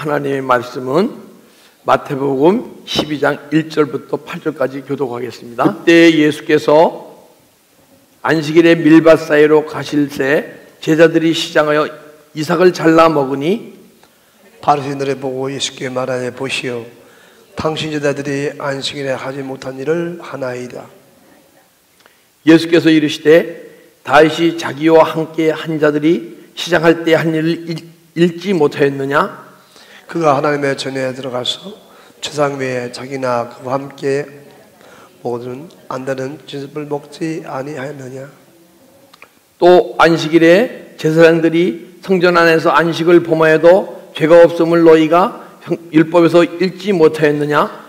하나님의 말씀은 마태복음 12장 1절부터 8절까지 교독하겠습니다. 그때 예수께서 안식일에 밀밭 사이로 가실새 제자들이 시장하여 이삭을 잘라 먹으니 바리새인들이 보고 예수께 말하되 보시오, 당신 제자들이 안식일에 하지 못한 일을 하나이다. 예수께서 이르시되 다윗이 자기와 함께 한 자들이 시장할 때 한 일을 읽지 못하였느냐? 그가 하나님의 전에 들어가서 제상 위에 자기나 그와 함께 먹어두는 안다는 진습을 먹지 아니하였느냐? 또 안식일에 제사장들이 성전 안에서 안식을 범하여도 죄가 없음을 너희가 율법에서 읽지 못하였느냐?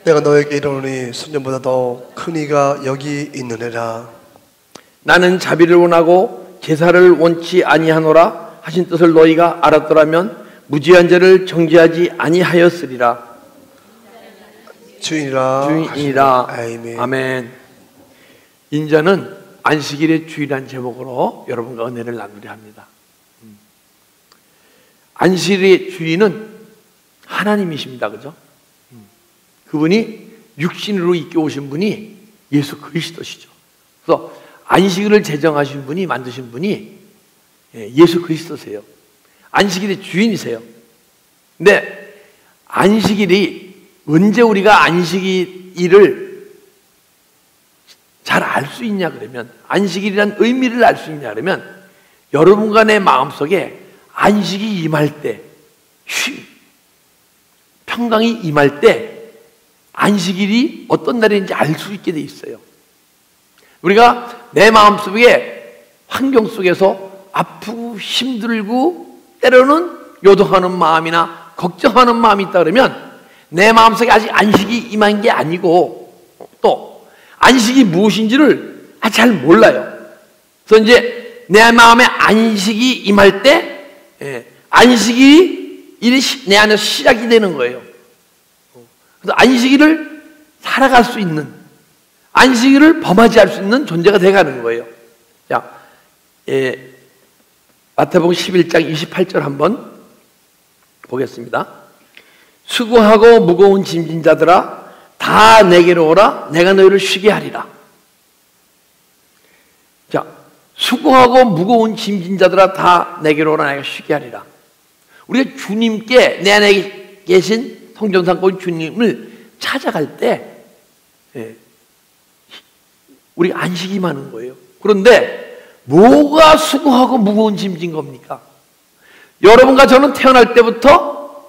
내가 너에게 이르노니 선전보다 더 큰 이가 여기 있느니라. 나는 자비를 원하고 제사를 원치 아니하노라 하신 뜻을 너희가 알았더라면 무죄한 자를 정죄하지 아니하였으리라. 주인이라. 아멘. 아멘. 인자는 안식일의 주일이라는 제목으로 여러분과 은혜를 나누려 합니다. 안식일의 주인은 하나님이십니다. 그죠? 그분이 육신으로 있게 오신 분이 예수 그리스도시죠. 그래서 안식일을 제정하신 분이, 만드신 분이 예수 그리스도세요. 안식일의 주인이세요. 근데 안식일이 언제 우리가 안식일을 잘 알 수 있냐 그러면, 안식일이란 의미를 알 수 있냐 그러면, 여러분과 내 마음속에 안식이 임할 때, 평강이 임할 때 안식일이 어떤 날인지 알 수 있게 돼 있어요. 우리가 내 마음속에 환경 속에서 아프고 힘들고 때로는 요동하는 마음이나 걱정하는 마음이 있다 그러면 내 마음속에 아직 안식이 임한 게 아니고 또 안식이 무엇인지를 아직 잘 몰라요. 그래서 이제 내 마음에 안식이 임할 때 안식이 일이 내 안에서 시작이 되는 거예요. 그래서 안식일을 살아갈 수 있는, 안식일을 범하지 할 수 있는 존재가 되어가는 거예요. 자, 마태복음 11장 28절 한번 보겠습니다. 수고하고 무거운 짐진 자들아 다 내게로 오라, 내가 너희를 쉬게 하리라. 자, 수고하고 무거운 짐진 자들아 다 내게로 오라, 내가 쉬게 하리라. 우리가 주님께, 내 안에 계신 성전상권 주님을 찾아갈 때 우리 안식이 많은 거예요. 그런데 뭐가 수고하고 무거운 짐진 겁니까? 여러분과 저는 태어날 때부터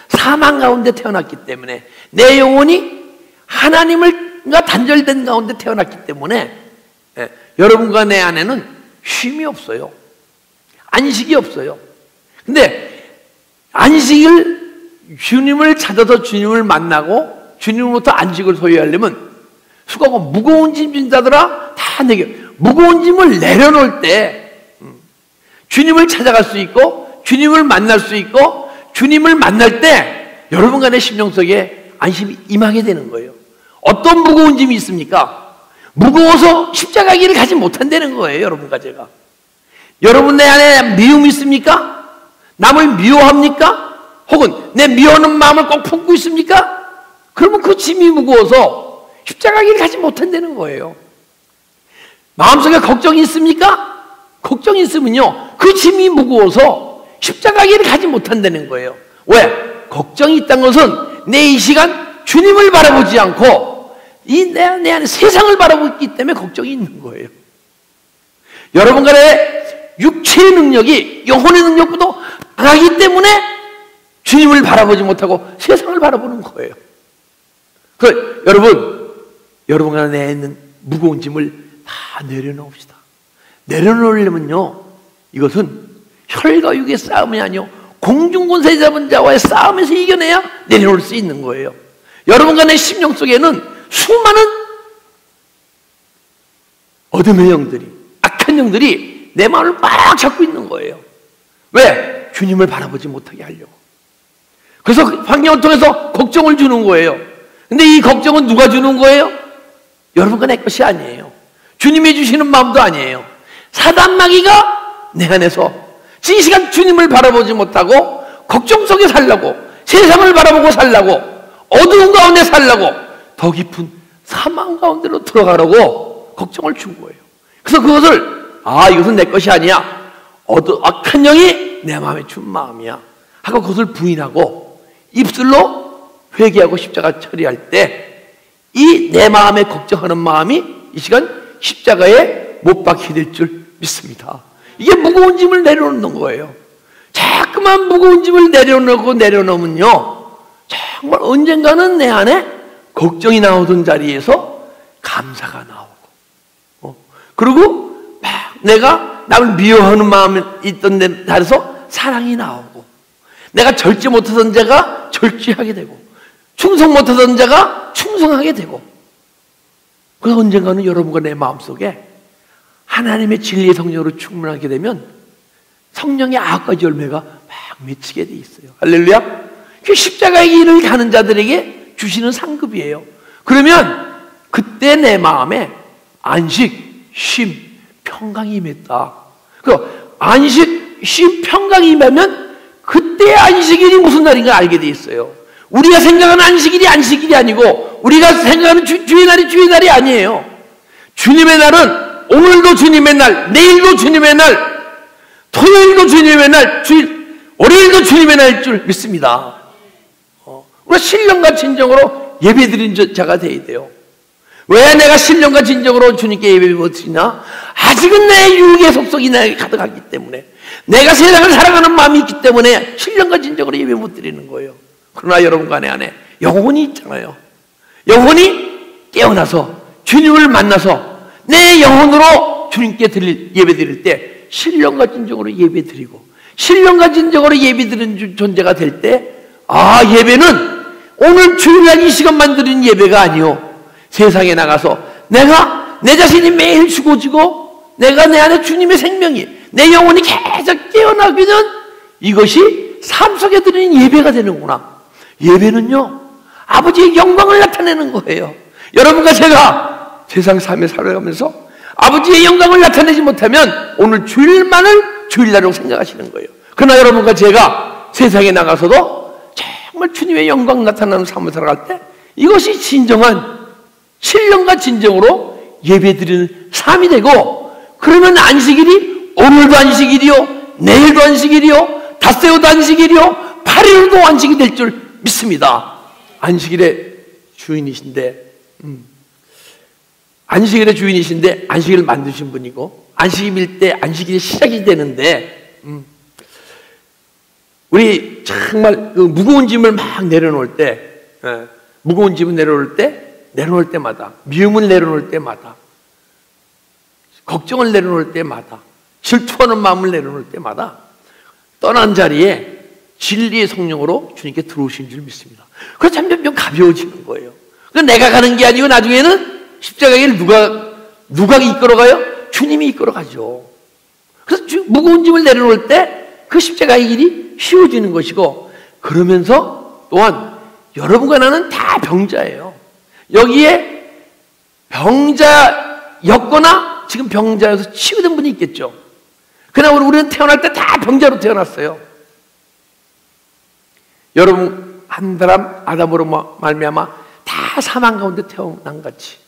사망 가운데 태어났기 때문에, 내 영혼이 하나님과 단절된 가운데 태어났기 때문에 여러분과 내 안에는 쉼이 없어요. 안식이 없어요. 근데 안식을, 주님을 찾아서 주님을 만나고 주님으로부터 안식을 소유하려면 수고하고 무거운 짐진 자들아 다 내게, 무거운 짐을 내려놓을 때 주님을 찾아갈 수 있고 주님을 만날 수 있고, 주님을 만날 때 여러분 간의 심령 속에 안심이 임하게 되는 거예요. 어떤 무거운 짐이 있습니까? 무거워서 십자가 길을 가지 못한다는 거예요. 여러분과 제가. 여러분 내 안에 미움이 있습니까? 남을 미워합니까? 혹은 내 미워하는 마음을 꼭 품고 있습니까? 그러면 그 짐이 무거워서 십자가 길을 가지 못한다는 거예요. 마음속에 걱정이 있습니까? 걱정이 있으면요, 그 짐이 무거워서 십자가 길을 가지 못한다는 거예요. 왜? 걱정이 있다는 것은 내 이 시간 주님을 바라보지 않고 내 안에 세상을 바라보고 있기 때문에 걱정이 있는 거예요. 여러분 간의 육체의 능력이 영혼의 능력보다 강하기 때문에 주님을 바라보지 못하고 세상을 바라보는 거예요. 여러분 간에 있는 무거운 짐을 다 내려놓읍시다. 내려놓으려면요, 이것은 혈과 육의 싸움이 아니요 공중권세 잡은 자와의 싸움에서 이겨내야 내려놓을 수 있는 거예요. 여러분 간의 심령 속에는 수많은 어둠의 영들이, 악한 영들이 내 마음을 막 잡고 있는 거예요. 왜? 주님을 바라보지 못하게 하려고. 그래서 환경을 통해서 걱정을 주는 거예요. 근데 이 걱정은 누가 주는 거예요? 여러분과 내 것이 아니에요. 주님이 주시는 마음도 아니에요. 사단 마귀가 내 안에서 이 시간 주님을 바라보지 못하고 걱정 속에 살라고, 세상을 바라보고 살라고, 어두운 가운데 살라고, 더 깊은 사망 가운데로 들어가라고 걱정을 준 거예요. 그래서 그것을 이것은 내 것이 아니야, 악한 영이 내 마음에 준 마음이야 하고 그것을 부인하고 입술로 회개하고 십자가 처리할 때 이 내 마음에 걱정하는 마음이 이 시간 십자가에 못 박히게 될 줄 믿습니다. 이게 무거운 짐을 내려놓는 거예요. 자꾸만 무거운 짐을 내려놓으면요, 정말 언젠가는 내 안에 걱정이 나오던 자리에서 감사가 나오고, 그리고 막 내가 남을 미워하는 마음이 있던 데 달에서 사랑이 나오고, 내가 절제 못하던 자가 절제하게 되고, 충성 못하던 자가 충성하게 되고, 그래서 언젠가는 여러분과 내 마음속에 하나님의 진리의 성령으로 충만하게 되면 성령의 9가지 열매가 막 맺히게 돼 있어요. 할렐루야. 그 십자가의 길을 가는 자들에게 주시는 상급이에요. 그러면 그때 내 마음에 안식, 쉼, 평강이 임했다. 그 안식, 쉼, 평강이 임하면 그때 안식일이 무슨 날인가 알게 돼 있어요. 우리가 생각하는 안식일이 안식일이 아니고, 우리가 생각하는 주의 날이 주의 날이 아니에요. 주님의 날은 오늘도 주님의 날, 내일도 주님의 날, 토요일도 주님의 날, 월요일도 주님의 날일 줄 믿습니다. 우리가 신령과 진정으로 예배드린 자가 되어야 돼요. 왜 내가 신령과 진정으로 주님께 예배를 못 드리나? 아직은 내 육의 속속이 나에게 가득하기 때문에, 내가 세상을 사랑하는 마음이 있기 때문에 신령과 진정으로 예배 못 드리는 거예요. 그러나 여러분과 내 안에 영혼이 있잖아요. 영혼이 깨어나서 주님을 만나서 내 영혼으로 주님께 예배 드릴 때 신령과 진정으로 예배 드리고, 신령과 진정으로 예배 드리는 존재가 될 때, 예배는 오늘 주일날 이 시간만 드리는 예배가 아니요, 세상에 나가서 내가 내 자신이 매일 죽어지고 내가 내 안에 주님의 생명이, 내 영혼이 계속 깨어나기는 이것이 삶 속에 드리는 예배가 되는구나. 예배는요, 아버지의 영광을 나타내는 거예요. 여러분과 제가 세상 삶에 살아가면서 아버지의 영광을 나타내지 못하면 오늘 주일만을 주일날이라고 생각하시는 거예요. 그러나 여러분과 제가 세상에 나가서도 정말 주님의 영광 나타나는 삶을 살아갈 때 이것이 진정한 신령과 진정으로 예배드리는 삶이 되고, 그러면 안식일이 오늘도 안식일이요, 내일도 안식일이요, 닷새우도 안식일이요, 8일도 안식이 될 줄 믿습니다. 안식일의 주인이신데, 안식일의 주인이신데 안식일을 만드신 분이고, 안식일 때 안식일이 시작이 되는데, 우리 정말 그 무거운 짐을 막 내려놓을 때, 무거운 짐을 내려놓을 때마다, 미움을 내려놓을 때마다, 걱정을 내려놓을 때마다, 질투하는 마음을 내려놓을 때마다 떠난 자리에 진리의 성령으로 주님께 들어오신 줄 믿습니다. 그래서 점점 가벼워지는 거예요. 내가 가는 게 아니고 나중에는 십자가를 누가 이끌어가요? 주님이 이끌어가죠. 그래서 무거운 짐을 내려놓을 때 그 십자가의 길이 쉬워지는 것이고, 그러면서 또한 여러분과 나는 다 병자예요. 여기에 병자였거나 지금 병자여서 치유된 분이 있겠죠. 그러나 우리는 태어날 때 다 병자로 태어났어요. 여러분 한 사람 아담으로 말미암아 다 사망 가운데 태어난 같이,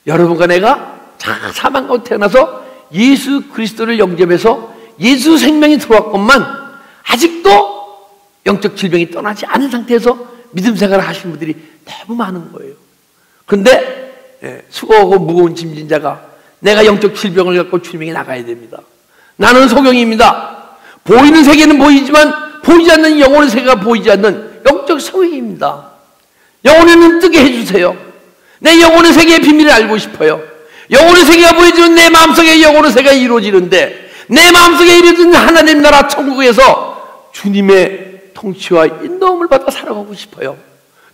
여러분과 내가 다 사망 가운데 태어나서 예수 그리스도를 영접해서 예수 생명이 들어왔건만 아직도 영적 질병이 떠나지 않은 상태에서 믿음 생활을 하시는 분들이 너무 많은 거예요. 그런데 수고하고 무거운 짐진 자가, 내가 영적 질병을 갖고 주님에게 나가야 됩니다. 나는 소경입니다. 보이는 세계는 보이지만 보이지 않는 영혼의 세계가 보이지 않는 영적 소경입니다. 영혼의 눈 뜨게 해주세요. 내 영혼의 세계의 비밀을 알고 싶어요. 영혼의 세계가 보여지면 내 마음속에 영혼의 세계가 이루어지는데, 내 마음속에 이루어지는 하나님 나라 천국에서 주님의 통치와 인도함을 받아 살아가고 싶어요.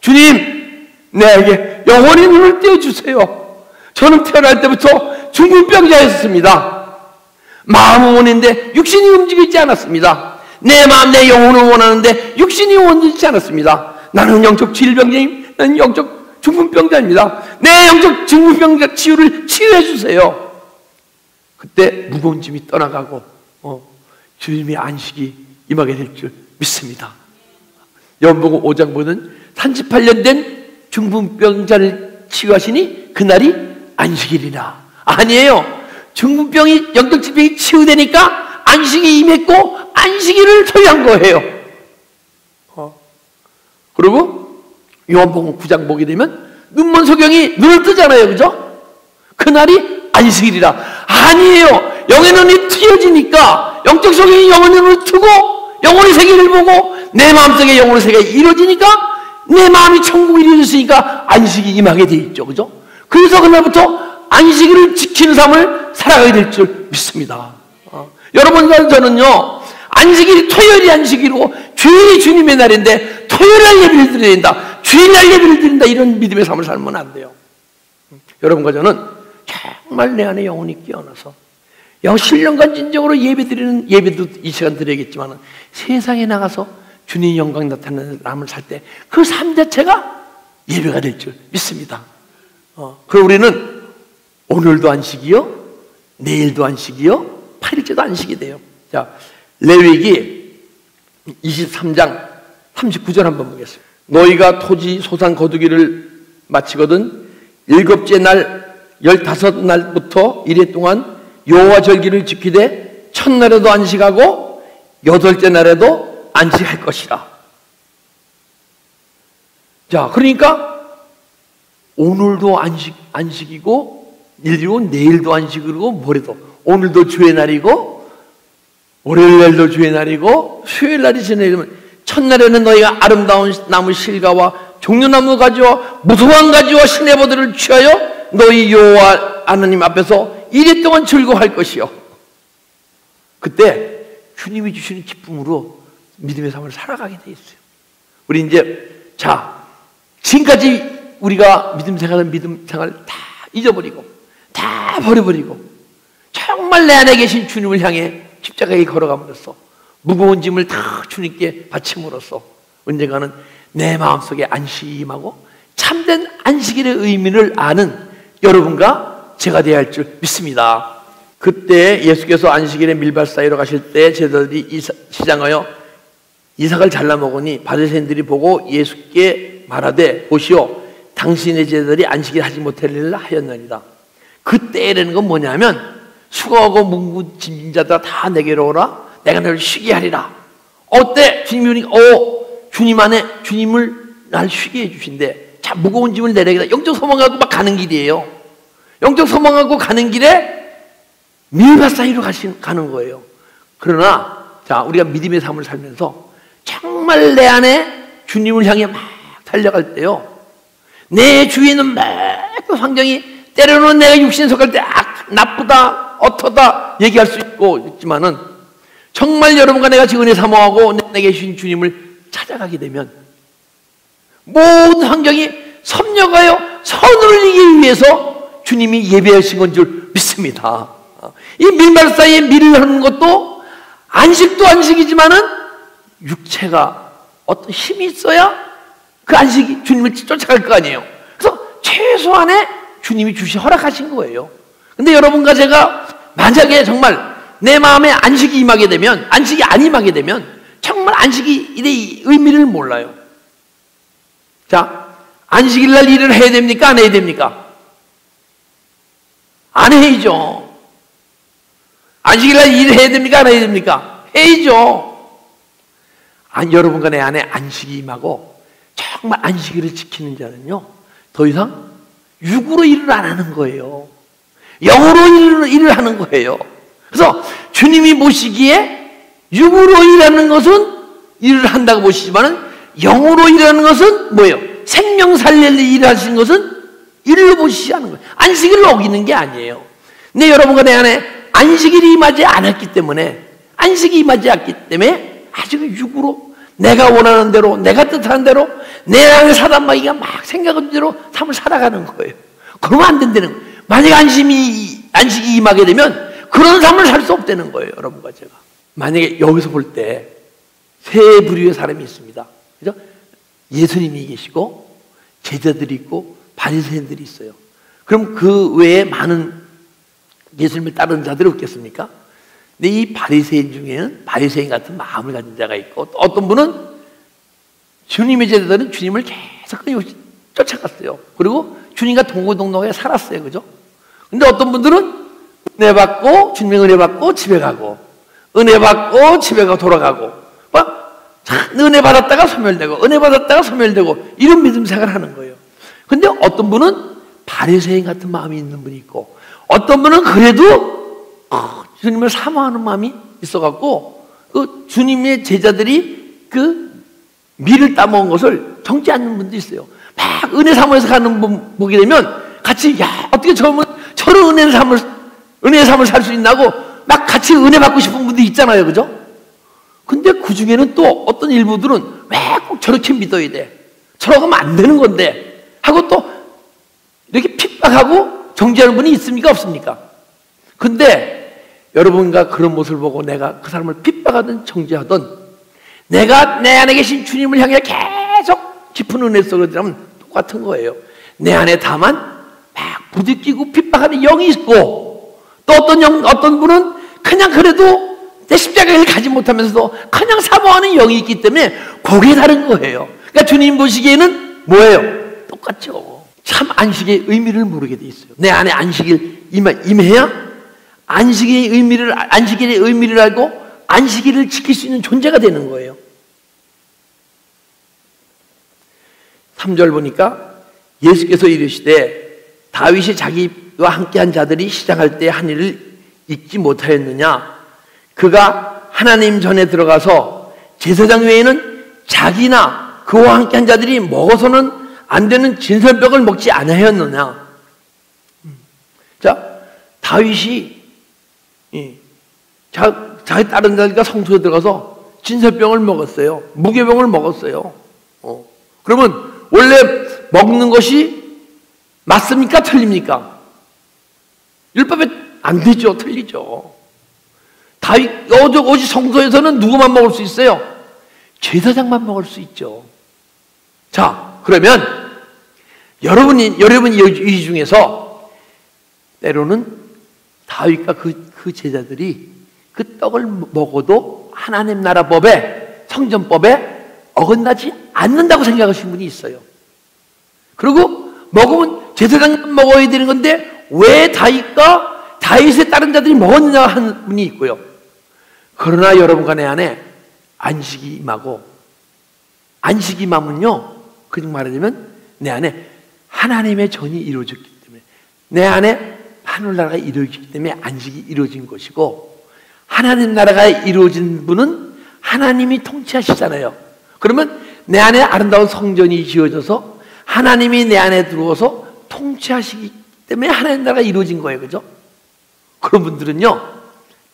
주님, 내게 영혼의 눈을 띄워주세요. 저는 태어날 때부터 중풍병자였습니다. 마음은 원인데 육신이 움직이지 않았습니다. 내 마음, 내 영혼을 원하는데 육신이 원하지 않았습니다. 나는 영적 질병자임, 나는 영적 중풍병자입니다. 내 영적 중풍병자 치유를 치유해 주세요. 그때 무거운 짐이 떠나가고 주님의 안식이 임하게 될 줄 믿습니다. 요한복음 5장 보면 38년 된 중풍병자를 치유하시니 그날이 안식일이라. 아니에요. 중풍병이, 영적 질병이 치유되니까 안식이 임했고 안식일을 소유한 거예요. 그리고 요한복음 9장 보게 되면 눈먼 소경이 눈을 뜨잖아요. 그죠? 그날이 안식일이라. 아니에요. 영의 눈이 트여지니까 영적 소경이 영의 눈을 뜨고 영혼의 세계를 보고 내 마음속에 영혼의 세계가 이루어지니까 내 마음이 천국이 이루어졌으니까 안식이 임하게 돼 있죠. 그죠? 그래서 그날부터 안식일을 지키는 삶을 살아가게 될 줄 믿습니다. 여러분과 저는요, 안식일이 토요일이 안식일이고 주일이 주님의 날인데 토요일날 예배를 드려야 된다, 주일날 예배를 드린다, 이런 믿음의 삶을 살면 안 돼요. 여러분과 저는 정말 내 안에 영혼이 깨어나서 신령과 진정으로 예배 드리는, 예배도 이 시간 드려야겠지만 세상에 나가서 주님의 영광 나타나는 삶을 살 때 그 삶 자체가 예배가 될 줄 믿습니다. 그럼 우리는 오늘도 안식이요, 내일도 안식이요, 8일째도 안식이 돼요. 자, 레위기 23장 39절 한번 보겠습니다. 너희가 토지 소산 거두기를 마치거든 7째 날 15날부터 1회 동안 여호와 절기를 지키되 첫날에도 안식하고 8째 날에도 안식할 것이라. 자, 그러니까 오늘도 안식이고 일이고 내일도 안식이고 모레도, 오늘도 주의 날이고 월요일날도 주의 날이고 수요일날이 지내면 첫날에는 너희가 아름다운 나무 실과와 종려나무 가지와 무성한 가지와 시내버들을 취하여 너희 여호와 하나님 앞에서 1일 동안 즐거워할 것이요. 그때 주님이 주시는 기쁨으로 믿음의 삶을 살아가게 돼 있어요. 우리 이제, 자, 지금까지 우리가 믿음 생활 다 잊어버리고 다 버려버리고 정말 내 안에 계신 주님을 향해 십자가에 걸어감으로써 무거운 짐을 다 주님께 바침으로써 언젠가는 내 마음속에 안식이 임하고 참된 안식일의 의미를 아는 여러분과 제가 되어야 할 줄 믿습니다. 그때 예수께서 안식일에 밀밭 사이로 가실 때 제자들이 시장하여 이삭을 잘라 먹으니 바리새인들이 보고 예수께 말하되 보시오, 당신의 제자들이 안식일 하지 못하리라 하였느니라. 그때라는 건 뭐냐면 수고하고 문구짐진 자들아 다 내게로 오라, 내가 너를 쉬게 하리라. 어때? 주님이 주님 안에 주님을 날 쉬게 해주신대. 자, 무거운 짐을 내려야겠다. 영적 소망하고 막 가는 길이에요. 영적 소망하고 가는 길에 밀밭 사이로 가는 거예요. 그러나 자, 우리가 믿음의 삶을 살면서 정말 내 안에 주님을 향해 막 달려갈 때요, 내 주위에 있는 모든 환경이 때로는 내가 육신에 속할 때 나쁘다, 어떠다 얘기할 수 있지만은 정말 여러분과 내가 지금 은혜 사모하고 내게 주신 주님을 찾아가게 되면 모든 환경이 섭렵하여 선을 이기기 위해서 주님이 예배하신 건 줄 믿습니다. 이 밀밭 사이에 밀을 하는 것도 안식도 안식이지만은 육체가 어떤 힘이 있어야 그 안식이 주님을 쫓아갈 거 아니에요. 그래서 최소한의 주님이 허락하신 거예요. 근데 여러분과 제가 만약에 정말 내 마음에 안식이 임하게 되면, 안식이 안 임하게 되면 정말 안식이 의미를 몰라요. 자, 안식일 날 일을 해야 됩니까? 안 해야 됩니까? 안 해야죠. 안식일 날 일을 해야 됩니까? 안 해야 됩니까? 해야죠. 여러분과 내 안에 안식이 임하고 정말 안식일을 지키는 자는요, 더 이상 육으로 일을 안 하는 거예요. 영으로 일을 하는 거예요. 그래서 주님이 보시기에 육으로 일하는 것은 일을 한다고 보시지만은 영으로 일하는 것은 뭐예요? 생명 살릴 일을 하시는 것은 일로 보시지 않는 거예요. 안식일을 어기는 게 아니에요. 근데 여러분과 내 안에 안식일이 임하지 않았기 때문에, 안식이 임하지 않기 때문에 아직 육으로 내가 원하는 대로, 내가 뜻하는 대로 내 안에 사단마귀가 막 생각한 대로 삶을 살아가는 거예요. 그러면 안 된다는 거예요. 만약 안식이 임하게 되면 그런 삶을 살 수 없다는 거예요. 여러분과 제가. 만약에 여기서 볼 때 세 부류의 사람이 있습니다. 그죠? 예수님이 계시고 제자들이 있고 바리새인들이 있어요. 그럼 그 외에 많은 예수님을 따르는 자들이 없겠습니까? 근데 이 바리새인 중에는 바리새인 같은 마음을 가진 자가 있고, 어떤 분은 주님의 제자들은 주님을 계속 끊임없이 쫓아갔어요. 그리고 주님과 동고동락하게 살았어요. 그죠? 근데 어떤 분들은 은혜 받고, 주님의 은혜 받고 집에 가고, 은혜 받고 집에 가고 돌아가고, 막 은혜 받았다가 소멸되고, 은혜 받았다가 소멸되고, 이런 믿음 생활을 하는 거예요. 근데 어떤 분은 바리새인 같은 마음이 있는 분이 있고, 어떤 분은 그래도 주님을 사모하는 마음이 있어갖고, 그 주님의 제자들이 그 밀을 따먹은 것을 정지 않는 분도 있어요. 막 은혜 사모해서 가는 분 보게 되면 같이, 야, 어떻게 저런 은혜 삶을 살 수 있나고 막 같이 은혜 받고 싶은 분도 있잖아요. 그죠? 근데 그 중에는 또 어떤 일부들은 왜 꼭 저렇게 믿어야 돼? 저러고 하면 안 되는 건데 하고 또 이렇게 핍박하고 정지하는 분이 있습니까? 없습니까? 근데 여러분과 그런 모습을 보고 내가 그 사람을 핍박하든 정지하든 내가 내 안에 계신 주님을 향해 계속 깊은 은혜 속으로 들어가면 똑같은 거예요. 내 안에 다만 막 부딪히고 핍박하는 영이 있고, 또 어떤 분은 그냥 그래도 내 십자가를 가지 못하면서도 그냥 사모하는 영이 있기 때문에 그게 다른 거예요. 그러니까 주님 보시기에는 뭐예요? 똑같죠. 참 안식의 의미를 모르게 돼 있어요. 내 안에 안식일 임해야 안식의 의미를 알고 안식일을 지킬 수 있는 존재가 되는 거예요. 3절 보니까 예수께서 이르시되 다윗이 자기와 함께한 자들이 시작할 때 한 일을 잊지 못하였느냐? 그가 하나님 전에 들어가서 제사장 외에는 자기나 그와 함께한 자들이 먹어서는 안 되는 진설병을 먹지 않았느냐? 자, 다윗이 자기 다른 자들과 성소에 들어가서 진설병을 먹었어요. 무교병을 먹었어요. 그러면 원래 먹는 것이 맞습니까? 틀립니까? 율법에 안 되죠. 틀리죠. 다윗 오직 성소에서는 누구만 먹을 수 있어요? 제사장만 먹을 수 있죠. 자, 그러면 여러분 이 중에서 때로는 다윗과 그 제자들이 그 떡을 먹어도 하나님 나라 법에, 성전법에 어긋나지 않는다고 생각하시는 분이 있어요. 그리고 먹으면 제사장만 먹어야 되는 건데 왜 다윗의 다른 자들이 먹었느냐 하는 분이 있고요. 그러나 여러분과 내 안에 안식이 임하고, 안식이 임하면요, 그렇게 말하자면 내 안에 하나님의 전이 이루어졌기 때문에, 내 안에 하늘나라가 이루어지기 때문에 안식이 이루어진 것이고, 하나님 나라가 이루어진 분은 하나님이 통치하시잖아요. 그러면 내 안에 아름다운 성전이 지어져서 하나님이 내 안에 들어와서 통치하시기 때문에 하나님 나라가 이루어진 거예요. 그죠? 그런 분들은요,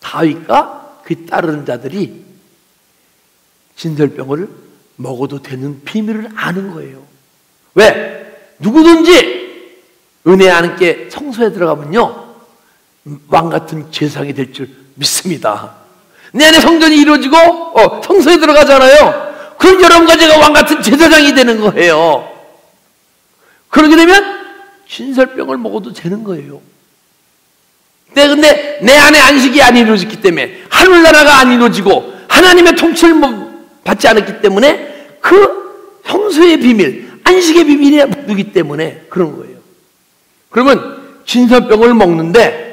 다윗과 그 따르는 자들이 진설병을 먹어도 되는 비밀을 아는 거예요. 왜? 누구든지 은혜 안에 성소에 들어가면요, 왕 같은 제사장이 될 줄 믿습니다. 내 안에 성전이 이루어지고 성소에 들어가잖아요. 그럼 여러분과 제가 왕 같은 제사장이 되는 거예요. 그러게 되면 진설병을 먹어도 되는 거예요. 근데 내 안에 안식이 안 이루어졌기 때문에, 하늘나라가 안 이루어지고 하나님의 통치를 받지 않았기 때문에 그 성소의 비밀, 안식의 비밀이 모르기 때문에 그런 거예요. 그러면 진설병을 먹는데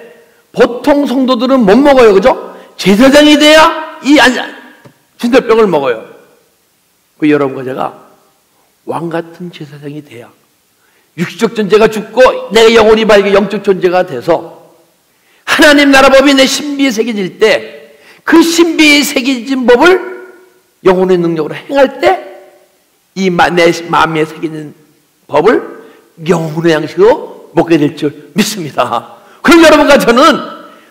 보통 성도들은 못 먹어요. 그죠? 제사장이 돼야 이 진설병을 먹어요. 그 여러분과 제가 왕 같은 제사장이 돼야 육적 존재가 죽고 내 영혼이 밝게 영적 존재가 돼서 하나님 나라 법이 내 신비에 새겨질 때, 그 신비에 새겨진 법을 영혼의 능력으로 행할 때 이 내 마음에 새겨진 법을 영혼의 양식으로 먹게 될 줄 믿습니다. 그럼 여러분과 저는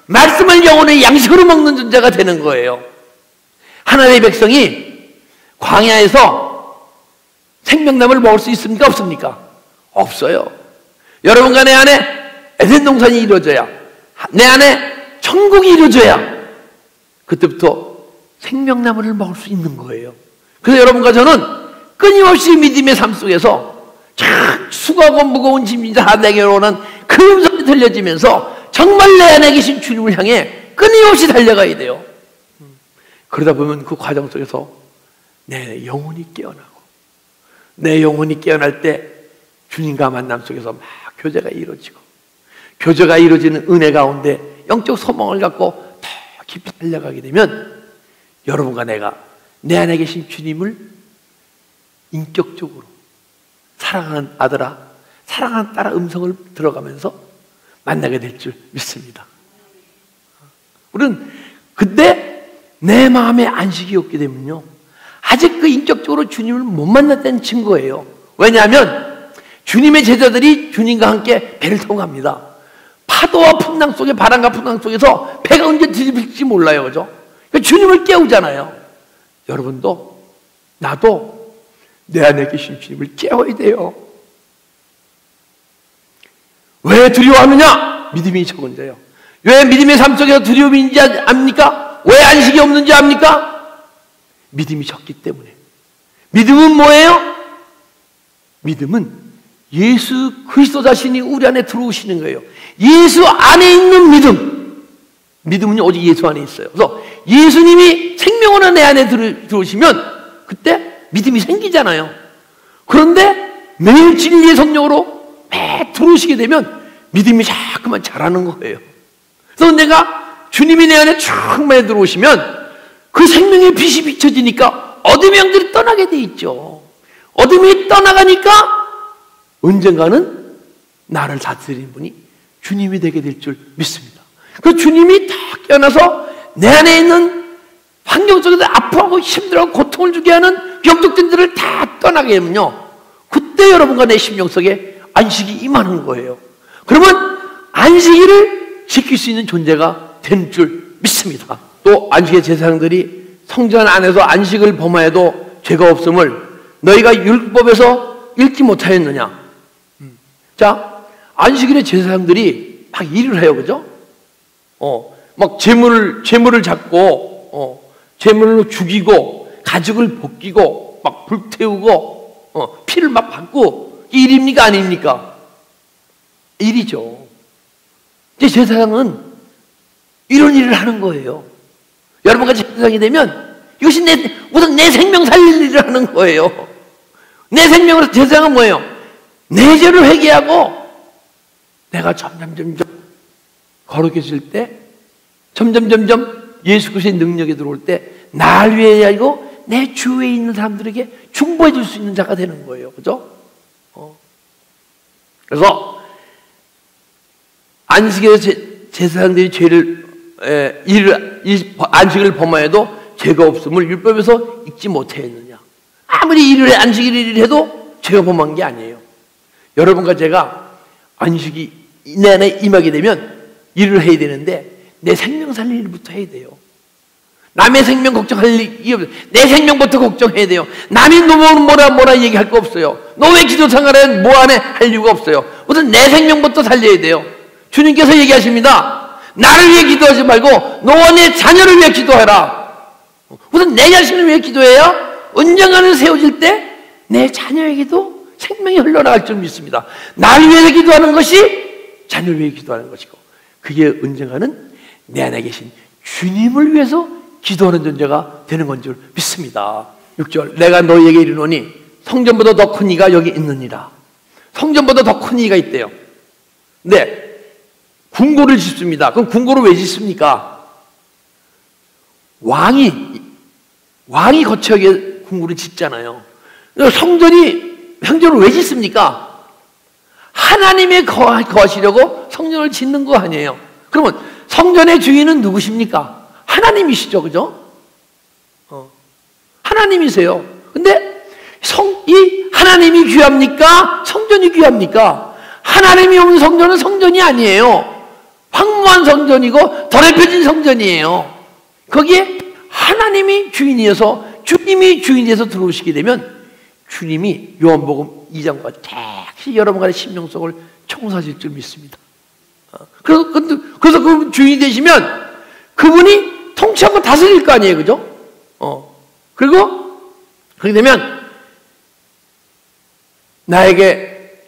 말씀을 영혼의 양식으로 먹는 존재가 되는 거예요. 하나님의 백성이 광야에서 생명나무를 먹을 수 있습니까? 없습니까? 없어요. 여러분과 내 안에 에덴 동산이 이루어져야, 내 안에 천국이 이루어져야 그때부터 생명나무를 먹을 수 있는 거예요. 그래서 여러분과 저는 끊임없이 믿음의 삶 속에서 수고하고 무거운 짐이 다 내게로 오는 그 음성이 들려지면서 정말 내 안에 계신 주님을 향해 끊임없이 달려가야 돼요. 그러다 보면 그 과정 속에서 내 영혼이 깨어나고 내 영혼이 깨어날 때 주님과 만남 속에서 막 교제가 이루어지고, 교제가 이루어지는 은혜 가운데 영적 소망을 갖고 더 깊이 달려가게 되면 여러분과 내가 내 안에 계신 주님을 인격적으로 사랑하는 아들아, 사랑하는 딸아 음성을 들어가면서 만나게 될 줄 믿습니다. 우리는 그때 내 마음에 안식이 없게 되면요, 아직 그 인격적으로 주님을 못 만났다는 증거예요. 왜냐하면 주님의 제자들이 주님과 함께 배를 타고 갑니다. 파도와 풍랑 속에, 바람과 풍랑 속에서 배가 언제 뒤집힐지 몰라요. 그죠? 그러니까 주님을 깨우잖아요. 여러분도, 나도 내 안에 계신 주님을 깨워야 돼요. 왜 두려워하느냐? 믿음이 적은 자요. 왜 믿음의 삶 속에서 두려움이 있는지 압니까? 왜 안식이 없는지 압니까? 믿음이 적기 때문에. 믿음은 뭐예요? 믿음은 예수 그리스도 자신이 우리 안에 들어오시는 거예요. 예수 안에 있는 믿음. 믿음은 오직 예수 안에 있어요. 그래서 예수님이 생명으로 내 안에 들어오시면 그때 믿음이 생기잖아요. 그런데 매일 진리의 성령으로 매 들어오시게 되면 믿음이 자꾸만 자라는 거예요. 그래서 내가 주님이 내 안에 충만히 들어오시면 그 생명의 빛이 비춰지니까 어둠의 영들이 떠나게 돼 있죠. 어둠이 떠나가니까 언젠가는 나를 다스리는 분이 주님이 되게 될 줄 믿습니다. 그 주님이 다 깨어나서 내 안에 있는 환경 속에서 아파하고 힘들어하고 고통을 주게 하는 영적들을 다 떠나게 하면요, 그때 여러분과 내 심령 속에 안식이 임하는 거예요. 그러면 안식일을 지킬 수 있는 존재가 되는 줄 믿습니다. 또 안식의 제사장들이 성전 안에서 안식을 범하여도 죄가 없음을 너희가 율법에서 읽지 못하였느냐? 자, 안식일의 제사장들이 막 일을 해요, 그죠? 막 재물을 잡고, 재물로 죽이고, 가죽을 벗기고, 막 불태우고, 피를 막 받고, 일입니까, 아닙니까? 일이죠. 이제 제사장은 이런 일을 하는 거예요. 여러분과 제사장이 되면 이것이 우선 내 생명 살릴 일을 하는 거예요. 내 생명으로 제사장은 뭐예요? 내 죄를 회개하고 내가 점점 거룩해질 때, 점점 예수 그리스도의 능력이 들어올 때 날 위해 하고 내 주위에 있는 사람들에게 중보해 줄 수 있는 자가 되는 거예요. 그죠? 그래서 안식에서 제사장들이 안식을 범하여도 죄가 없음을 율법에서 읽지 못했느냐? 아무리 안식일을 해도 죄가 범한 게 아니에요. 여러분과 제가 안식이 내 안에 임하게 되면 일을 해야 되는데 내 생명 살릴 일부터 해야 돼요. 남의 생명 걱정할 일이 없어요. 내 생명부터 걱정해야 돼요. 남이 뭐라 얘기할 거 없어요. 너 왜 기도 생활에 뭐 하네? 할 이유가 없어요. 우선 내 생명부터 살려야 돼요. 주님께서 얘기하십니다. 나를 위해 기도하지 말고 너와 내 자녀를 위해 기도해라. 우선 내 자신을 위해 기도해야 언젠가는 세워질 때 내 자녀에게도 생명이 흘러나갈 줄 믿습니다. 나를 위해서 기도하는 것이 자녀를 위해 기도하는 것이고, 그게 언젠가는 내 안에 계신 주님을 위해서 기도하는 존재가 되는 건 줄 믿습니다. 6절, 내가 너희에게 이르노니 성전보다 더 큰 이가 여기 있느니라. 성전보다 더 큰 이가 있대요. 네, 궁궐을 짓습니다. 그럼 궁궐을 왜 짓습니까? 왕이 거처하게 궁궐을 짓잖아요. 성전을 왜 짓습니까? 하나님의 거하시려고 성전을 짓는 거 아니에요. 그러면 성전의 주인은 누구십니까? 하나님이시죠, 그죠? 하나님이세요. 근데 이 하나님이 귀합니까? 성전이 귀합니까? 하나님이 없는 성전은 성전이 아니에요. 황무한 성전이고 더럽혀진 성전이에요. 거기에 하나님이 주인이어서, 주님이 주인에서 들어오시게 되면 주님이 요한복음 2장과 다시 여러분의 심령 속을 청소하실 줄 믿습니다. 그래서 그 주인이 되시면 그분이 통치하고 다스릴 거 아니에요, 그죠? 그리고 그렇게 되면 나에게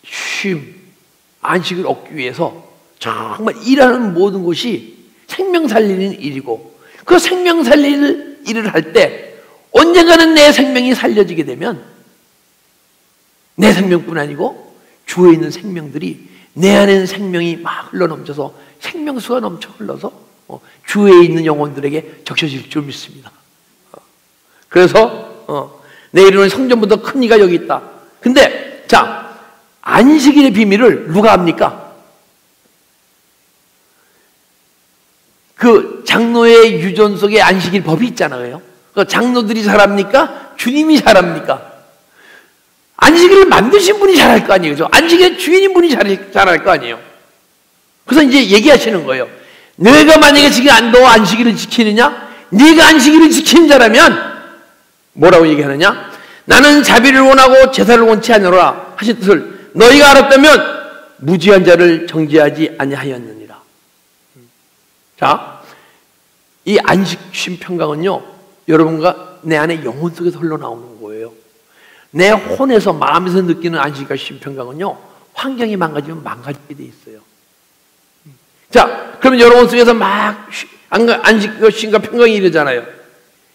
쉼, 안식을 얻기 위해서 정말 일하는 모든 것이 생명 살리는 일이고, 그 생명 살리는 일을 할 때 언젠가는 내 생명이 살려지게 되면 내 생명뿐 아니고 주위에 있는 생명들이 내 안에는 생명이 막 흘러넘쳐서 생명수가 넘쳐 흘러서 주위에 있는 영혼들에게 적셔질 줄 믿습니다. 그래서 내 이름은 성전보다 큰 이가 여기 있다. 근데 자, 안식일의 비밀을 누가 압니까? 그 장로의 유전 속에 안식일 법이 있잖아요. 그 장로들이 잘합니까? 주님이 잘합니까? 안식일을 만드신 분이 잘할 거 아니에요. 그죠? 안식일의 주인인 분이 잘할 거 아니에요. 그래서 이제 얘기하시는 거예요. 너희가 만약에 지금 너 안식일을 지키느냐? 네가 안식일을 지키는 자라면 뭐라고 얘기하느냐? 나는 자비를 원하고 제사를 원치 않으라 하신 뜻을 너희가 알았다면 무지한 자를 정죄하지 아니하였느니라. 자, 이 안식 쉼평강은요, 여러분과 내 안에 영혼 속에서 흘러나오는 거예요. 내 혼에서 마음에서 느끼는 안식과 쉼평강은요, 환경이 망가지면 망가지게 돼 있어요. 자, 그러면 여러분 속에서 막 안식과 쉼과 평강이 이러잖아요.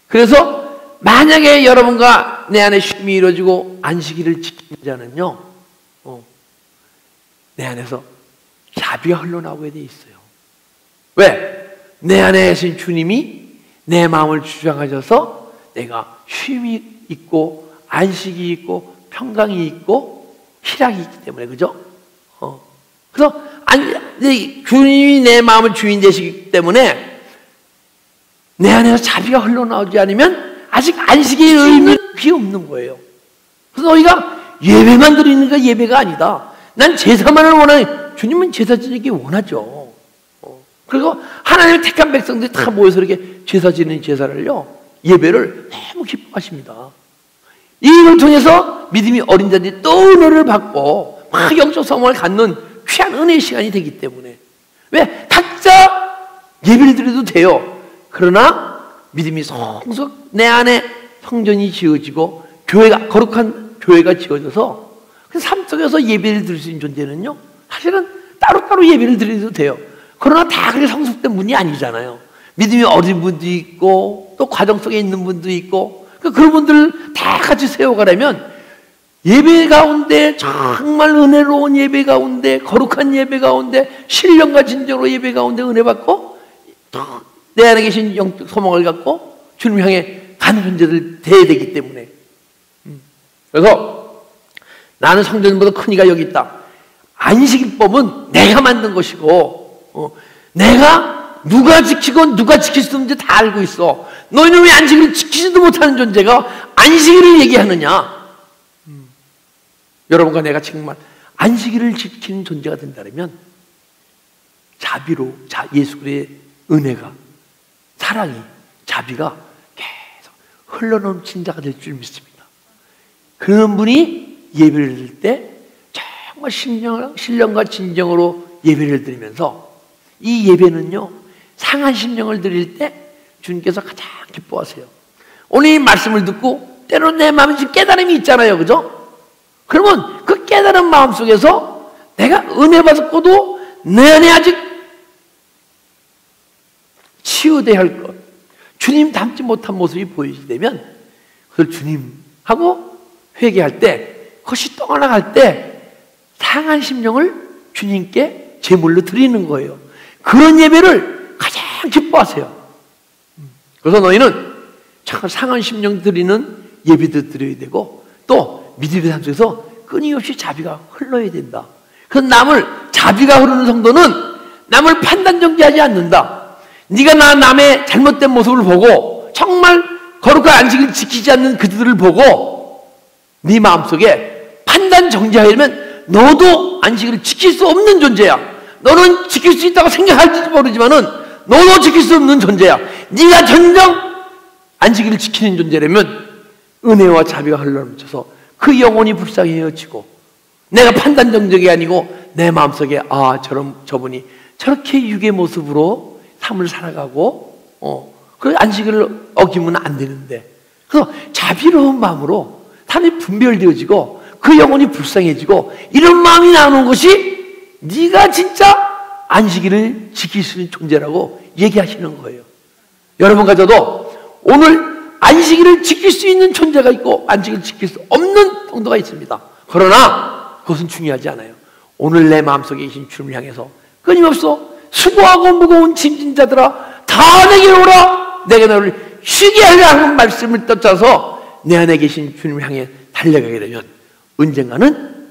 그래서 만약에 여러분과 내 안에 쉼이 이루어지고 안식일을 지키는 자는요, 내 안에서 자비가 흘러나오게 돼 있어요. 왜? 내 안에 계신 주님이 내 마음을 주장하셔서 내가 쉼이 있고 안식이 있고 평강이 있고 희락이 있기 때문에, 그죠? 그래서 주님이 내 마음을 주인 되시기 때문에 내 안에서 자비가 흘러나오지 않으면 아직 안식의 의미는 없는 거예요. 그래서 너희가 예배만 드리는 게 예배가 아니다. 난 제사만을 원하는, 주님은 제사 지내기 원하죠. 그리고 하나님의 택한 백성들이 다 모여서 이렇게 제사 지내는 제사를요, 예배를 너무 기뻐하십니다. 이걸 통해서 믿음이 어린 자들이 또 은혜를 받고 막 영적 성공을 갖는 귀한 은혜의 시간이 되기 때문에. 왜? 각자 예배를 드려도 돼요. 그러나 믿음이 성숙 내 안에 성전이 지어지고 교회가, 거룩한 교회가 지어져서 그 삶 속에서 예배를 드릴 수 있는 존재는요, 사실은 따로따로 예배를 드려도 돼요. 그러나 다 그렇게 성숙된 분이 아니잖아요. 믿음이 어린 분도 있고 또 과정 속에 있는 분도 있고, 그런 분들 다 같이 세워가려면 예배 가운데, 정말 은혜로운 예배 가운데, 거룩한 예배 가운데, 신령과 진정으로 예배 가운데 은혜 받고 내 안에 계신 영적 소망을 갖고 주님을 향해 가는 존재들 돼야 되기 때문에. 그래서 나는 성전보다 큰 이가 여기 있다. 안식일법은 내가 만든 것이고, 내가 누가 지키건 누가 지킬 수 없는지 다 알고 있어. 너희는 왜 안식일을 지키지도 못하는 존재가 안식일을 얘기하느냐? 여러분과 내가 정말 안식일을 지키는 존재가 된다면 자비로, 예수 그리스도의 은혜가, 사랑이, 자비가 계속 흘러넘친 자가 될 줄 믿습니다. 그런 분이 예배를 드릴 때 정말 신령과 진정으로 예배를 드리면서, 이 예배는요, 상한 심령을 드릴 때 주님께서 가장 기뻐하세요. 오늘 이 말씀을 듣고 때로는 내 마음에 지금 깨달음이 있잖아요, 그죠? 그러면 그 깨달은 마음 속에서 내가 은혜 받았고도 내 안에 아직 치유돼야 할 것, 주님 닮지 못한 모습이 보이시되면 그걸 주님하고 회개할 때, 그것이 떠나갈 때 상한 심령을 주님께 제물로 드리는 거예요. 그런 예배를 가장 기뻐하세요. 그래서 너희는 참 상한 심령 드리는 예배도 드려야 되고, 또 믿음의 삶 속에서 끊임없이 자비가 흘러야 된다. 그래서 자비가 흐르는 성도는 남을 판단 정죄하지 않는다. 네가 남의 잘못된 모습을 보고 정말 거룩한 안식을 지키지 않는 그들을 보고 네 마음속에 판단 정죄하려면 너도 안식을 지킬 수 없는 존재야. 너는 지킬 수 있다고 생각할지 모르지만은 너도 지킬 수 없는 존재야. 네가 전정 안식일을 지키는 존재라면 은혜와 자비가 흘러넘쳐서 그 영혼이 불쌍해지고, 내가 판단 정적이 아니고 내 마음속에 저분이 저렇게 육의 모습으로 삶을 살아가고 그 안식일을 어기면 안 되는데, 그래서 자비로운 마음으로 삶이 분별되어지고 그 영혼이 불쌍해지고, 이런 마음이 나오는 것이 네가 진짜 안식일을 지킬 수 있는 존재라고 얘기하시는 거예요. 여러분과 저도 오늘 안식일을 지킬 수 있는 존재가 있고 안식일을 지킬 수 없는 성도가 있습니다. 그러나 그것은 중요하지 않아요. 오늘 내 마음속에 계신 주님을 향해서 끊임없어 수고하고 무거운 짐진 자들아 다 내게 오라, 내가 너를 쉬게 하려 하는 말씀을 쫓아서 내 안에 계신 주님을 향해 달려가게 되면 언젠가는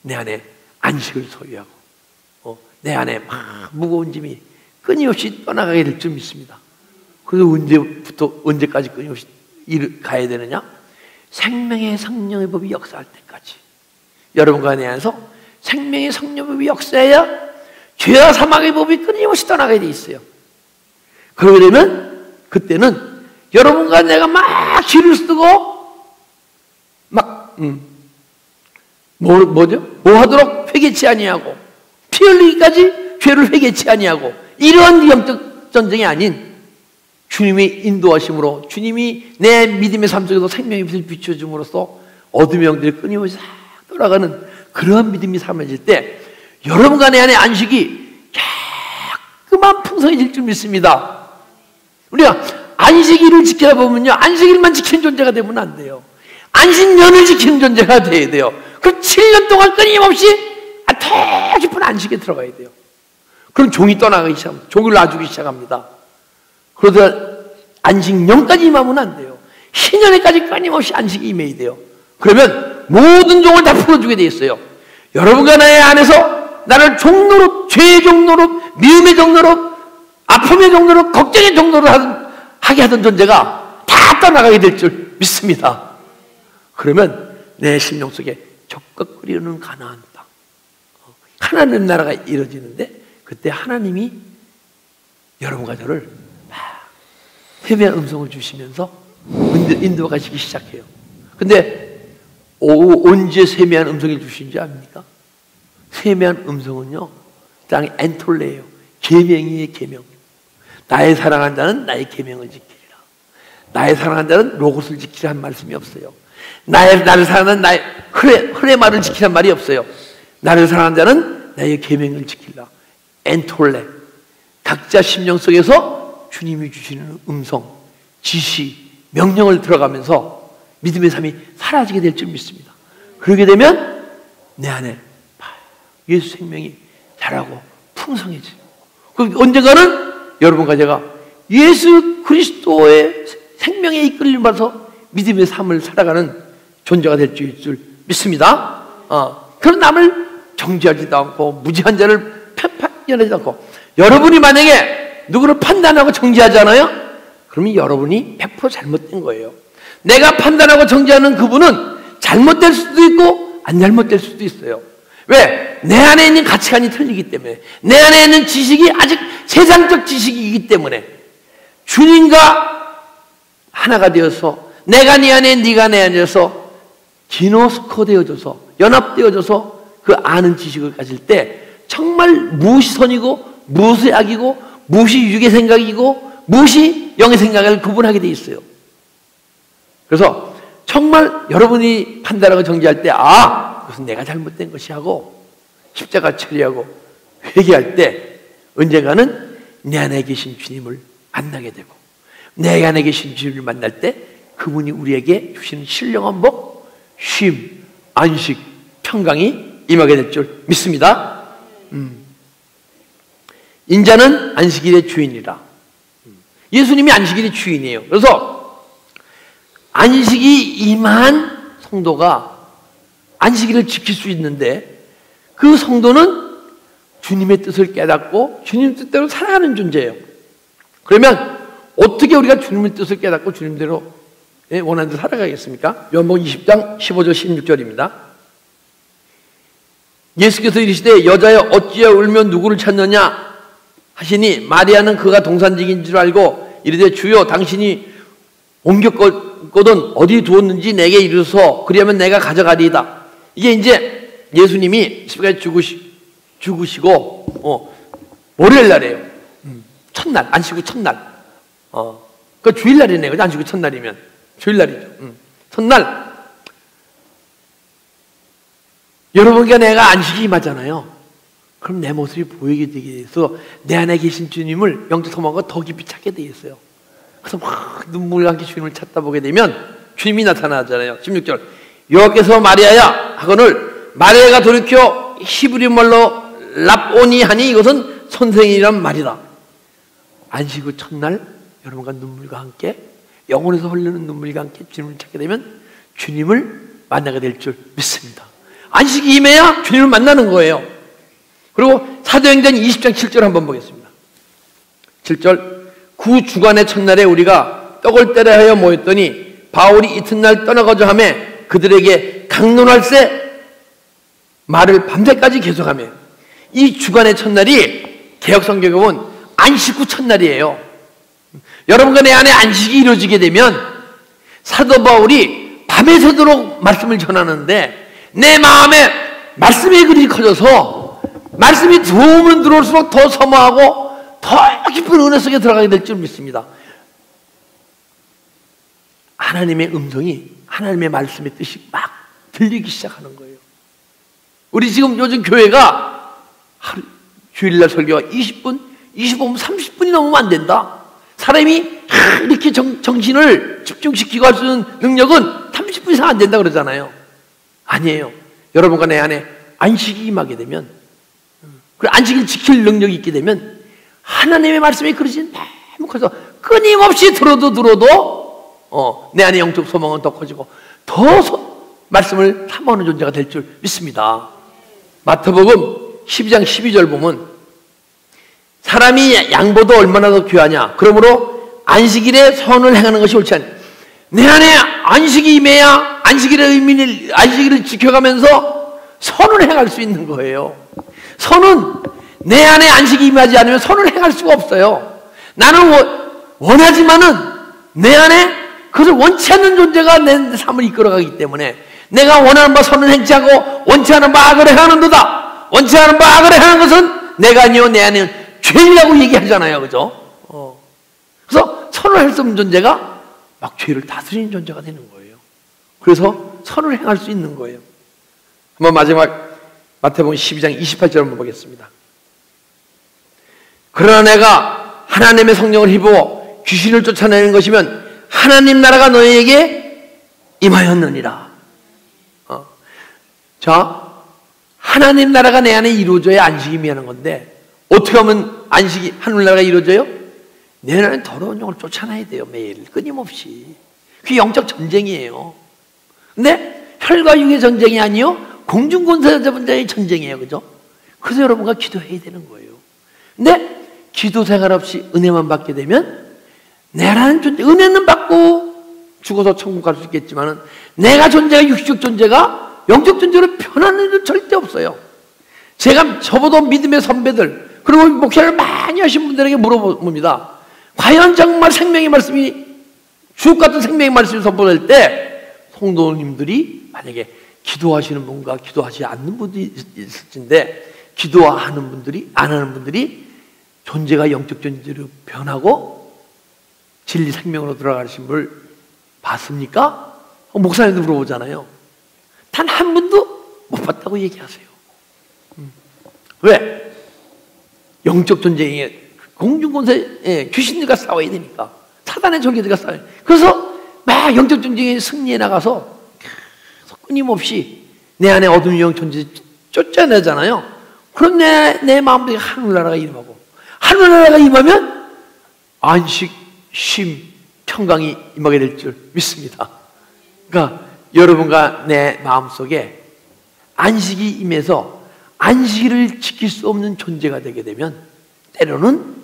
내 안에 안식을 소유하고 내 안에 막 무거운 짐이 끊임없이 떠나가게 될 줄 믿습니다. 그래서 언제까지 끊임없이 가야 되느냐? 생명의 성령의 법이 역사할 때까지. 여러분과 내 안에서 생명의 성령의 법이 역사해야 죄와 사망의 법이 끊임없이 떠나가게 돼 있어요. 그러게 되면 그때는 여러분과 내가 막 기를 쓰고 막 뭐 하도록 회개치 아니하고 피 흘리기까지 죄를 회개치 아니하고 이러한 영적 전쟁이 아닌 주님의 인도하심으로 주님이 내 믿음의 삶 속에서 생명의 빛을 비춰줌으로써 어둠의 영들이 끊임없이 돌아가는 그러한 믿음이 삶아질 때 여러분과 내 안에 안식이 자꾸만 풍성해질 줄 믿습니다. 우리가 안식일을 지키다 보면요, 안식일만 지키는 존재가 되면 안 돼요. 안식년을 지키는 존재가 돼야 돼요. 그 7년 동안 끊임없이 더 깊은 안식에 들어가야 돼요. 그럼 종이 떠나가기 시작합니다. 종을 놔주기 시작합니다. 그러다 안식년까지 임하면 안 돼요. 신년에까지 끊임없이 안식이 임해야 돼요. 그러면 모든 종을 다 풀어주게 돼 있어요. 여러분과 나의 안에서 나를 종로로, 죄의 종로로, 미움의 종로로, 아픔의 종로로, 걱정의 종로로 하게 하던 존재가 다 떠나가게 될 줄 믿습니다. 그러면 내 심령 속에 적극 끓이는 가나안 땅, 하나님 나라가 이루어지는데 그때 하나님이 여러분과 저를 세미한 음성을 주시면서 인도가시기 시작해요. 근데 언제 세미한 음성을 주신지 압니까? 세미한 음성은요, 땅의 엔톨레예요. 계명이에요, 계명. 나의 사랑한 자는 나의 계명을 지키리라. 나의 사랑한 자는 로고스를 지키라 한 말씀이 없어요. 나를 사랑하는 나의 흐레 말을 지키란 말이 없어요. 나를 사랑하는 자는 나의 계명을 지키라. 엔톨레. 각자 심령 속에서 주님이 주시는 음성, 지시, 명령을 들어가면서 믿음의 삶이 사라지게 될 줄 믿습니다. 그러게 되면 내 안에 예수 생명이 자라고 풍성해져요. 언젠가는 여러분과 제가 예수 그리스도의 생명에 이끌림 받아서 믿음의 삶을 살아가는 존재가 될 줄 믿습니다. 그런 남을 정죄하지도 않고 무지한 자를 편파하지도 않고, 여러분이 만약에 누구를 판단하고 정죄하잖아요? 그러면 여러분이 100% 잘못된 거예요. 내가 판단하고 정죄하는 그분은 잘못될 수도 있고 안 잘못될 수도 있어요. 왜? 내 안에 있는 가치관이 틀리기 때문에, 내 안에 있는 지식이 아직 세상적 지식이기 때문에, 주님과 하나가 되어서 내가 네 안에 네가 내 안에서 기노스코 되어져서 연합되어져서 그 아는 지식을 가질 때 정말 무엇이 선이고 무엇이 악이고 무엇이 육의 생각이고 무엇이 영의 생각을 구분하게 돼 있어요. 그래서 정말 여러분이 판단하고 정죄할 때 그것은 내가 잘못된 것이 하고 십자가 처리하고 회개할 때 언젠가는 내 안에 계신 주님을 만나게 되고, 내 안에 계신 주님을 만날 때 그분이 우리에게 주시는 신령한 복, 쉼, 안식, 평강이 임하게 될 줄 믿습니다. 인자는 안식일의 주인이라. 예수님이 안식일의 주인이에요. 그래서 안식이 임한 성도가 안식일을 지킬 수 있는데, 그 성도는 주님의 뜻을 깨닫고 주님 뜻대로 살아가는 존재예요. 그러면 어떻게 우리가 주님의 뜻을 깨닫고 주님대로 원하는 대로 살아가겠습니까? 요한복음 20장 15절 16절입니다. 예수께서 이르시되 여자여 어찌하여 울며 누구를 찾느냐 하시니 마리아는 그가 동산직인 줄 알고 이르되 주여 당신이 옮겼거든 어디 두었는지 내게 이르소서 그리하면 내가 가져가리이다. 이게 이제 예수님이 십자가에 죽으시고 월요일 날이에요. 첫날, 안식구 첫날. 그 주일날이네요. 안식구 첫날이면 주일날이죠. 첫날 여러분과 내가 안식이 임하잖아요. 그럼 내 모습이 보이게 되게 돼서 내 안에 계신 주님을 영적 소망과 더 깊이 찾게 돼 있어요. 그래서 막 눈물과 함께 주님을 찾다 보게 되면 주님이 나타나잖아요. 16절 여호와께서 마리아야 하거늘 마리아가 돌이켜 히브리 말로 랍오니 하니 이것은 선생이란 말이다. 안식 후 첫날 여러분과 눈물과 함께 영혼에서 흘리는 눈물과 함께 주님을 찾게 되면 주님을 만나게 될 줄 믿습니다. 안식이 임해야 주님을 만나는 거예요. 그리고 사도행전 20장 7절 한번 보겠습니다. 7절 그 주간의 첫날에 우리가 떡을 떼려 하여 모였더니 바울이 이튿날 떠나가자 하며 그들에게 강론할세 말을 밤새까지 계속하며 이 주간의 첫날이 개혁성경에 보면 안식 후 첫날이에요. 여러분과 내 안에 안식이 이루어지게 되면 사도 바울이 밤에 새도록 말씀을 전하는데 내 마음에 말씀의 글이 커져서 말씀이 들어오면 들어올수록 더 사모하고 더 깊은 은혜 속에 들어가게 될 줄 믿습니다. 하나님의 음성이 하나님의 말씀의 뜻이 막 들리기 시작하는 거예요. 우리 지금 요즘 교회가 하루 주일날 설교가 20분, 25분, 30분이 넘으면 안 된다. 사람이 이렇게 정신을 집중시키고 할 수 있는 능력은 30분 이상 안 된다 그러잖아요. 아니에요. 여러분과 내 안에 안식이 임하게 되면, 그 안식을 지킬 능력이 있게 되면 하나님의 말씀이 그러신 너무 커서 끊임없이 들어도 내 안에 영적 소망은 더 커지고 더 말씀을 탐하는 존재가 될 줄 믿습니다. 마태복음 12장 12절 보면 사람이 양보도 얼마나 더 귀하냐. 그러므로 안식일에 선을 행하는 것이 옳지 않냐. 내 안에 안식이 임해야 안식일을 지켜가면서 선을 행할 수 있는 거예요. 선은 내 안에 안식이 임하지 않으면 선을 행할 수가 없어요. 나는 원하지만은 내 안에 그것을 원치 않는 존재가 내 삶을 이끌어가기 때문에 내가 원하는 바 선을 행치 않고 원치 않은 바 악을 행하는도다. 원치 않은 바 악을 행하는 것은 내가 아니요 내 안에 죄라고 얘기하잖아요. 그죠? 그래서 선을 할 수 없는 존재가 막 죄를 다스리는 존재가 되는 거예요. 그래서 선을 행할 수 있는 거예요. 한번 마지막 마태복음 12장 28절 한번 보겠습니다. 그러나 내가 하나님의 성령을 힘입어 귀신을 쫓아내는 것이면 하나님 나라가 너희에게 임하였느니라. 자, 하나님 나라가 내 안에 이루어져야 안식이 임하는 건데 어떻게 하면 안식이 하늘나라가 이루어져요? 내 안에 더러운 영을 쫓아내야 돼요. 매일 끊임없이. 그게 영적 전쟁이에요. 근데 혈과 육의 전쟁이 아니요 공중권세자분들의 전쟁이에요. 그죠? 그래서 여러분과 기도해야 되는 거예요. 근데 기도 생활 없이 은혜만 받게 되면 내라는 존재, 은혜는 받고 죽어서 천국 갈 수 있겠지만은 내가 존재가 육적 존재가 영적 존재로 변하는 일은 절대 없어요. 제가 저보다 믿음의 선배들 그리고 목회를 많이 하신 분들에게 물어봅니다. 과연 정말 생명의 말씀이 주옥 같은 생명의 말씀이 선포될 때 성도님들이 만약에 기도하시는 분과 기도하지 않는 분들이 있을 텐데 기도하는 분들이 안 하는 분들이 존재가 영적 존재로 변하고 진리 생명으로 들어가신 분을 봤습니까? 목사님도 물어보잖아요. 단 한 분도 못 봤다고 얘기하세요. 왜? 영적 전쟁에 공중권세 귀신들과 싸워야 되니까 사단의 종교들과 싸워야 되니까. 그래서 막 영적 전쟁에 승리해 나가서 계속 끊임없이 내 안에 어둠의 영 존재 쫓아내잖아요. 그럼 내 마음속에 하늘나라가 임하고 하늘나라가 임하면 안식, 쉼, 평강이 임하게 될 줄 믿습니다. 그러니까 여러분과 내 마음속에 안식이 임해서 안식을 지킬 수 없는 존재가 되게 되면 때로는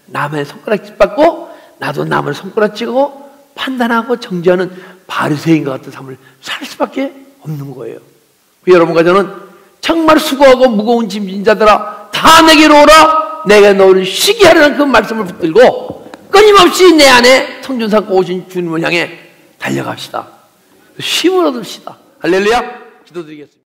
남의 손가락질 받고 나도 남을 손가락질하고 판단하고 정죄하는 바리새인과 같은 삶을 살 수밖에 없는 거예요. 여러분과 저는 정말 수고하고 무거운 짐진 자들아 다 내게로 오라 내가 너를 쉬게 하려는 그 말씀을 붙들고 끊임없이 내 안에 성전 삼고 오신 주님을 향해 달려갑시다. 쉼을 얻읍시다. 할렐루야. 기도드리겠습니다.